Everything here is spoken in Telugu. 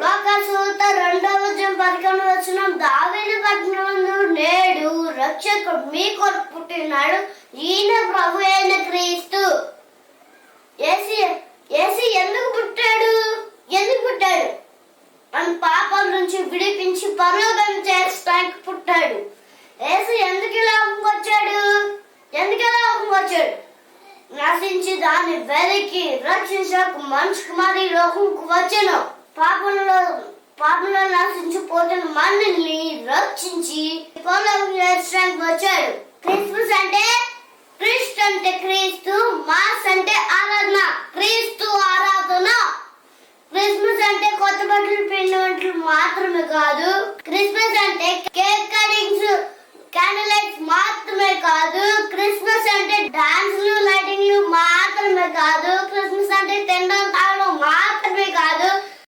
లోకాసువార్త 2:11 దావీదు పట్టణమందు నేడు రక్షకుడు మీ కొరకు పుట్టినాడు, ఈయన ప్రభు అయిన క్రీస్తు. యేసు ఎందుకు పుట్టాడు? మన పాపాల నుంచి విడిపించి పరలోకం చేస్తానికి పుట్టాడు. యేసు ఎందుకు ఈ లోకంకి వచ్చాడు? నశించి దాన్ని వెలికి రక్షించకు మనిషి కుమారి లోకంకు వచ్చెను. పాపంలో నశించిపోతున్న మనల్ని రక్షించి పరలోకం చేర్చడానికి వచ్చాడు. క్రిస్మస్ అంటే క్రిస్ట్ అంటే క్రీస్తు, మాస్ అంటే ఆరాధన, క్రీస్తు ఆరాధన. క్రిస్మస్ అంటే కొత్త బట్టలు, పిండి వంటలు మాత్రమే కాదు. క్రిస్మస్ అంటే కేక్ కటింగ్స్, క్యాండిల్ లైట్స్ మాత్రమే కాదు. క్రిస్మస్ అంటే డాన్స్లు, లైటింగ్లు మాత్రమే కాదు. క్రిస్మస్ అంటే తినడం తాగడం మాత్రమే కాదు.